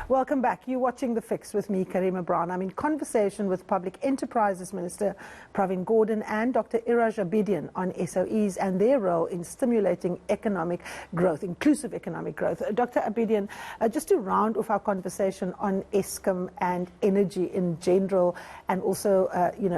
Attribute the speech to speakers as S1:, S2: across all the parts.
S1: Welcome back. You're watching The Fix with me, Karima Brown. I'm in conversation with Public Enterprises Minister Pravin Gordhan and Dr. Iraj Abedian on SOEs and their role in stimulating economic growth, inclusive economic growth. Dr. Abedian, just to round off our conversation on Eskom and energy in general, and also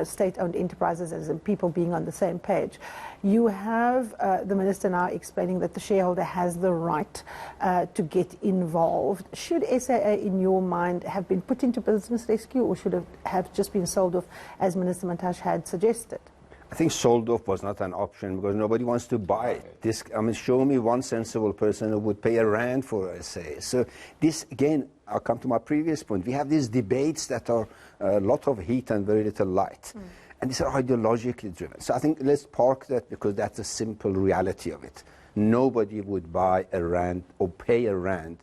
S1: state-owned enterprises and people being on the same page. You have the minister now explaining that the shareholder has the right to get involved. Should SAA, in your mind, have been put into business rescue, or should it have just been sold off, as Minister Mantashe had suggested?
S2: I think sold off was not an option because nobody wants to buy it. This, show me one sensible person who would pay R1 for SAA. So this, again, I'll come to my previous point. We have these debates that are a lot of heat and very little light. And these are ideologically driven. So I think let's park that, because that's a simple reality of it. Nobody would buy R1 or pay R1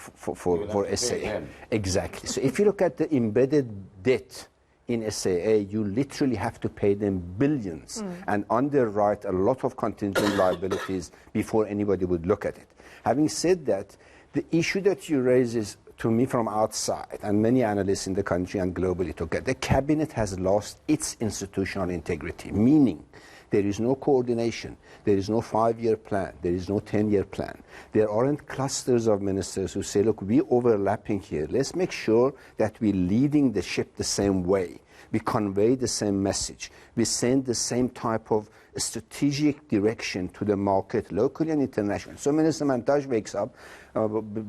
S2: for SAA. Exactly. So if you look at the embedded debt in SAA, you literally have to pay them billions and underwrite a lot of contingent liabilities before anybody would look at it. Having said that, the issue that you raise is, to me, from outside, and many analysts in the country and globally together, the cabinet has lost its institutional integrity, meaning there is no coordination, there is no 5-year plan, there is no 10-year plan. There aren't clusters of ministers who say, look, we're overlapping here. Let's make sure that we're leading the ship the same way. We convey the same message. We send the same type of strategic direction to the market, locally and internationally. So Minister Mantashe wakes up,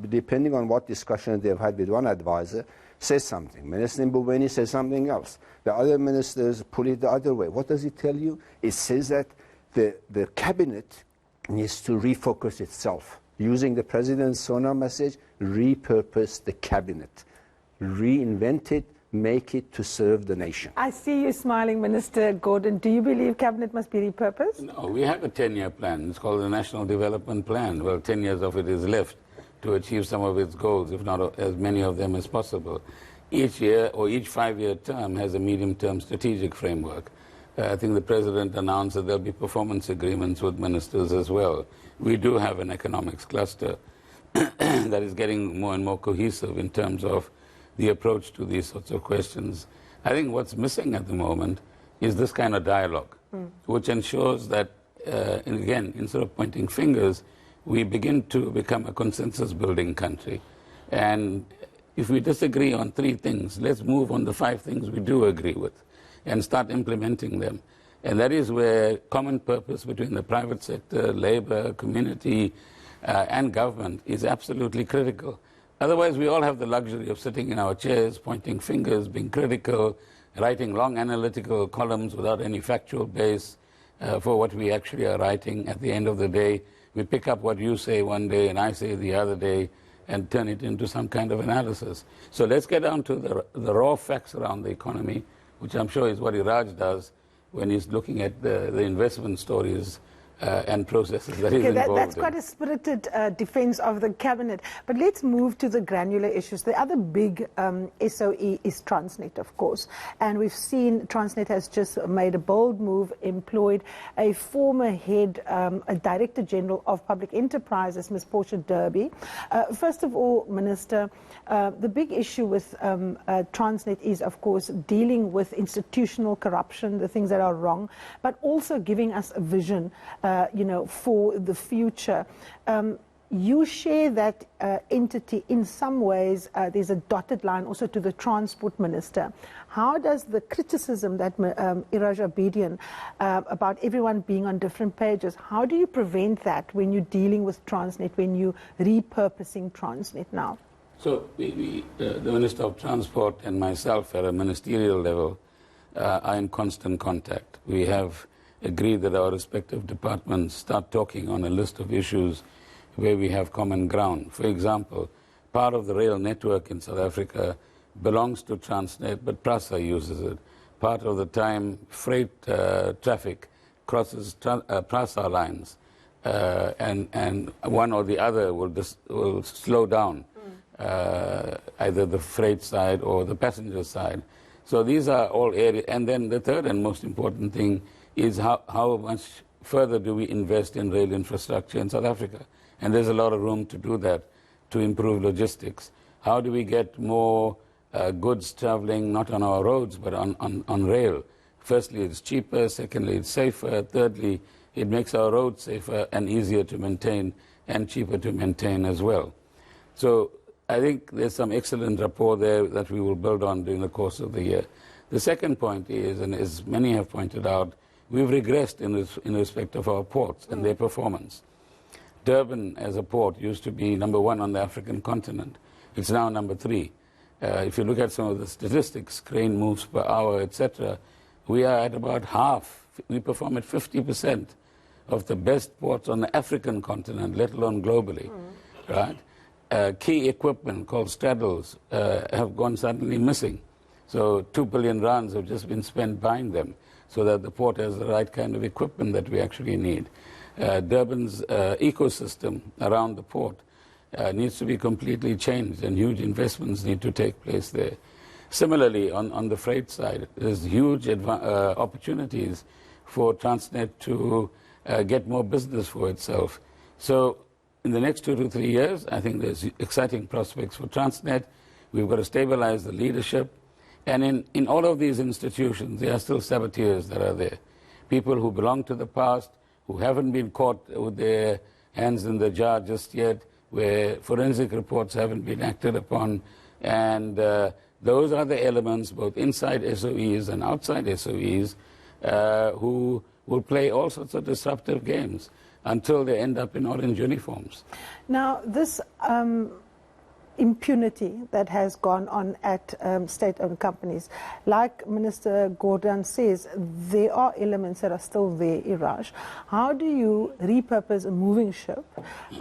S2: depending on what discussion they've had with one advisor, says something. Minister Mbubeni says something else. The other ministers pull it the other way. What does it tell you? It says that the cabinet needs to refocus itself. Using the president's SONA message, repurpose the cabinet, reinvent it, make it to serve the nation.
S1: I see you smiling, Minister Gordhan. Do you believe cabinet must be repurposed?
S3: No, we have a 10-year plan. It's called the National Development Plan. Well, 10 years of it is left to achieve some of its goals, if not as many of them as possible. Each year or each 5-year term has a medium-term strategic framework. I think the President announced that there'll be performance agreements with ministers as well. We do have an economics cluster that is getting more and more cohesive in terms of the approach to these sorts of questions. I think what's missing at the moment is this kind of dialogue, which ensures that, and again, instead of pointing fingers, we begin to become a consensus-building country. And if we disagree on 3 things, let's move on the 5 things we do agree with and start implementing them. And that is where common purpose between the private sector, labor, community, and government is absolutely critical. Otherwise, we all have the luxury of sitting in our chairs, pointing fingers, being critical, writing long analytical columns without any factual base for what we actually are writing. At the end of the day, we pick up what you say one day and I say the other day and turn it into some kind of analysis. So let's get down to the raw facts around the economy, which I'm sure is what Iraj does when he's looking at the investment stories and processes that he's involved
S1: that's
S3: in.
S1: quite a spirited defense of the cabinet. But let's move to the granular issues. The other big SOE is Transnet, of course. And we've seen Transnet has just made a bold move, employed a former head, a Director General of Public Enterprises, Ms. Portia Derby. First of all, Minister, the big issue with Transnet is, of course, dealing with institutional corruption, the things that are wrong, but also giving us a vision for the future. You share that entity in some ways. There's a dotted line also to the Transport Minister. How does the criticism that Iraj Abedian about everyone being on different pages, how do you prevent that when you're dealing with Transnet, when you're repurposing Transnet now?
S3: So the Minister of Transport and myself at a ministerial level are in constant contact. We have agreed that our respective departments start talking on a list of issues where we have common ground. For example, part of the rail network in South Africa belongs to Transnet, but PRASA uses it. Part of the time, freight traffic crosses PRASA lines, and one or the other will slow down, either the freight side or the passenger side. So these are all areas. And then the third and most important thing is how much further do we invest in rail infrastructure in South Africa? And there's a lot of room to do that, to improve logistics. How do we get more goods traveling not on our roads but on rail? Firstly, it's cheaper. Secondly, it's safer. Thirdly, it makes our roads safer and easier to maintain and cheaper to maintain as well. So I think there's some excellent rapport there that we will build on during the course of the year. The second point is, and as many have pointed out, we've regressed in respect of our ports and their performance. Durban as a port used to be number 1 on the African continent. It's now number 3. If you look at some of the statistics, crane moves per hour, etc., we are at about half. We perform at 50% of the best ports on the African continent, let alone globally, right? Key equipment called straddles have gone suddenly missing. So 2 billion rands have just been spent buying them so that the port has the right kind of equipment that we actually need. Durban's ecosystem around the port needs to be completely changed, and huge investments need to take place there. Similarly, on the freight side, there's huge opportunities for Transnet to get more business for itself. So in the next 2 to 3 years, I think there's exciting prospects for Transnet. We've got to stabilize the leadership. And in all of these institutions, there are still saboteurs that are there. People who belong to the past, who haven't been caught with their hands in the jar just yet, where forensic reports haven't been acted upon. And those are the elements, both inside SOEs and outside SOEs, who will play all sorts of disruptive games until they end up in orange uniforms.
S1: Now, this impunity that has gone on at state-owned companies, like Minister Gordhan says, there are elements that are still there, Iraj. How do you repurpose a moving ship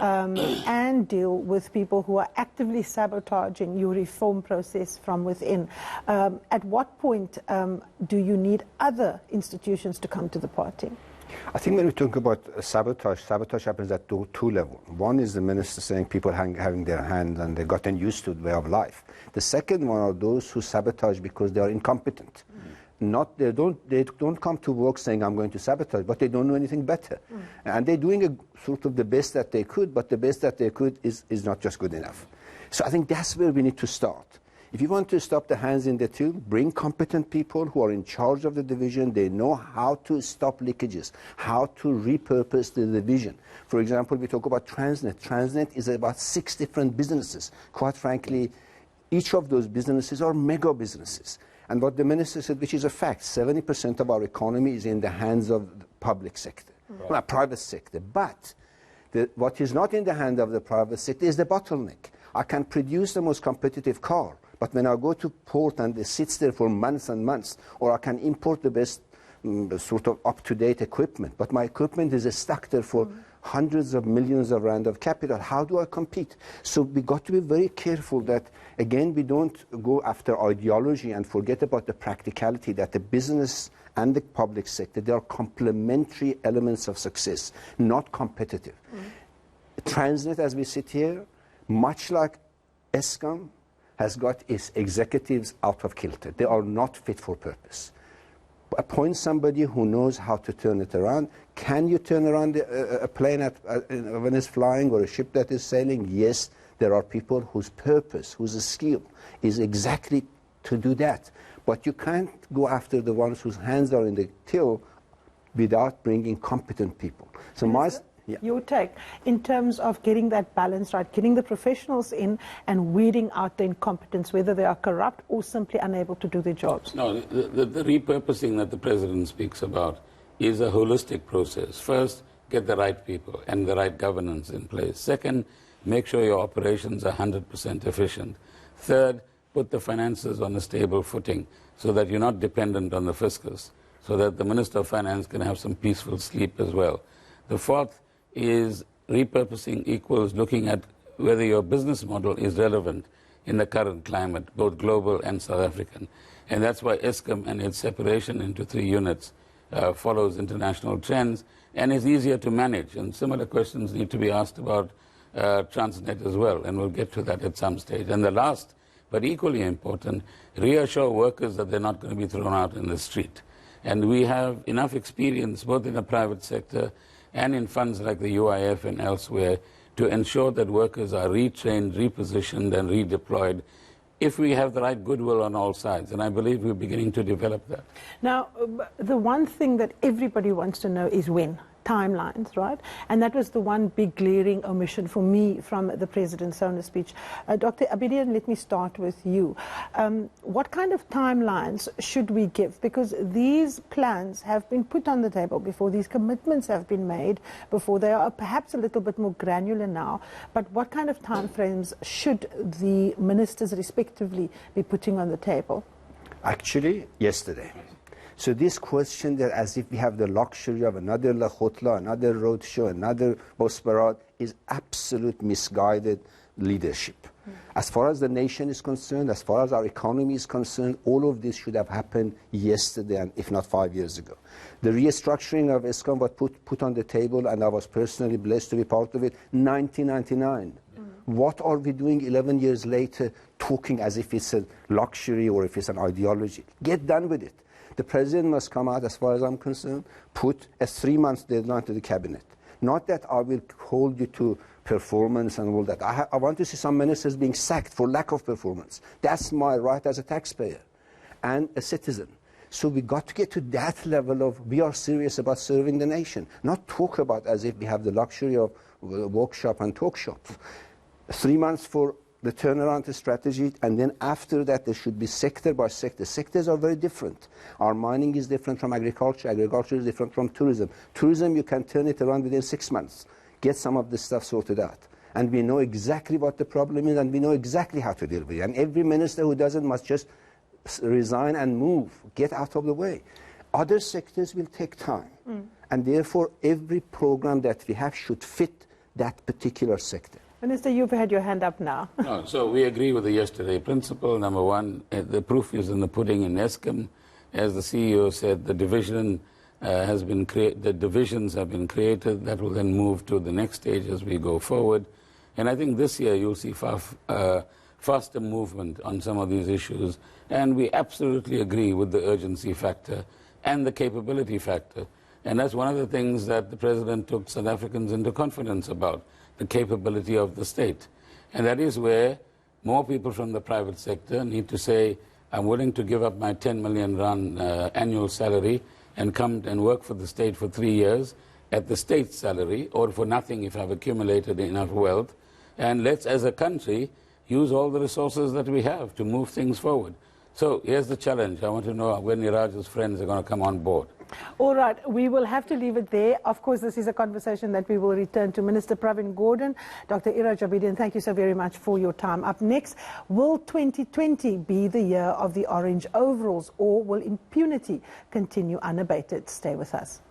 S1: and deal with people who are actively sabotaging your reform process from within? At what point do you need other institutions to come to the party?
S2: I think when we talk about sabotage happens at two levels. One is the minister saying people having their hands and they've gotten used to the way of life. The second one are those who sabotage because they are incompetent. They don't come to work saying I'm going to sabotage, but they don't know anything better. And they're doing sort of the best that they could, but the best that they could is not just good enough. So I think that's where we need to start. If you want to stop the hands in the till, bring competent people who are in charge of the division. They know how to stop leakages, how to repurpose the division. For example, we talk about Transnet. Transnet is about 6 different businesses. Quite frankly, each of those businesses are mega businesses. And what the minister said, which is a fact, 70% of our economy is in the hands of the public sector, private sector. But what is not in the hand of the private sector is the bottleneck. I can produce the most competitive car, but when I go to port and it sits there for months and months, or I can import the best sort of up-to-date equipment, but my equipment is stuck there for hundreds of millions of rand of capital. How do I compete? So we got to be very careful that, again, we don't go after ideology and forget about the practicality that the business and the public sector, they are complementary elements of success, not competitive. Transnet, as we sit here, much like ESCOM, has got its executives out of kilter. They are not fit for purpose. Appoint somebody who knows how to turn it around. Can you turn around a plane when it's flying, or a ship that is sailing? Yes, there are people whose purpose, whose skill is exactly to do that. But you can't go after the ones whose hands are in the till without bringing competent people. So
S1: your take in terms of getting that balance right, getting the professionals in and weeding out the incompetence, whether they are corrupt or simply unable to do their jobs?
S3: No, the repurposing that the president speaks about is a holistic process. First, get the right people and the right governance in place. Second, make sure your operations are 100% efficient. Third, put the finances on a stable footing so that you're not dependent on the fiscus, so that the Minister of Finance can have some peaceful sleep as well. The fourth is repurposing equals looking at whether your business model is relevant in the current climate, both global and South African. And that's why ESCOM and its separation into 3 units follows international trends and is easier to manage. And similar questions need to be asked about Transnet as well, and we'll get to that at some stage. And the last, but equally important, reassure workers that they're not going to be thrown out in the street. And we have enough experience, both in the private sector and in funds like the UIF and elsewhere, to ensure that workers are retrained, repositioned, and redeployed if we have the right goodwill on all sides. And I believe we're beginning to develop that.
S1: Now, the one thing that everybody wants to know is when. Timelines, right? And that was the one big glaring omission for me from the President's SONA speech. Dr. Abedian, let me start with you. What kind of timelines should we give? Because these plans have been put on the table before, these commitments have been made before. They are perhaps a little bit more granular now, but what kind of timeframes should the ministers respectively be putting on the table?
S2: Actually, yesterday. So this question that as if we have the luxury of another Lakhotla, another roadshow, another Bosparad is absolute misguided leadership. As far as the nation is concerned, as far as our economy is concerned, all of this should have happened yesterday, and if not 5 years ago. The restructuring of ESCOM was put on the table, and I was personally blessed to be part of it, 1999. What are we doing 11 years later talking as if it's a luxury or if it's an ideology? Get done with it. The President must come out, as far as I'm concerned, put a 3-month deadline to the Cabinet. Not that I will hold you to performance and all that. I want to see some ministers being sacked for lack of performance. That's my right as a taxpayer and a citizen. So we got to get to that level of we are serious about serving the nation, not talk about as if we have the luxury of workshop and talk shop. 3 months for the turnaround strategy, and then after that there should be sector by sector. Sectors are very different. Our mining is different from agriculture. Agriculture is different from tourism. Tourism, you can turn it around within 6 months. Get some of this stuff sorted out. And we know exactly what the problem is, and we know exactly how to deal with it. And every minister who doesn't must just resign and move, get out of the way. Other sectors will take time. And therefore, every program that we have should fit that particular sector.
S1: Minister, you've had your hand up now.
S3: No, so we agree with the yesterday principle. Number one, the proof is in the pudding in ESCOM. As the CEO said, the division the divisions have been created. That will then move to the next stage as we go forward. And I think this year you'll see faster movement on some of these issues. And we absolutely agree with the urgency factor and the capability factor. And that's one of the things that the President took South Africans into confidence about, the capability of the state. And that is where more people from the private sector need to say, I'm willing to give up my 10 million rand annual salary and come and work for the state for 3 years at the state salary, or for nothing if I've accumulated enough wealth. And let's, as a country, use all the resources that we have to move things forward. So here's the challenge. I want to know when Iraj's friends are going to come on board.
S1: All right, we will have to leave it there. Of course, this is a conversation that we will return to. Minister Pravin Gordhan, Dr. Iraj Abedian, thank you so very much for your time. Up next, will 2020 be the year of the orange overalls, or will impunity continue unabated? Stay with us.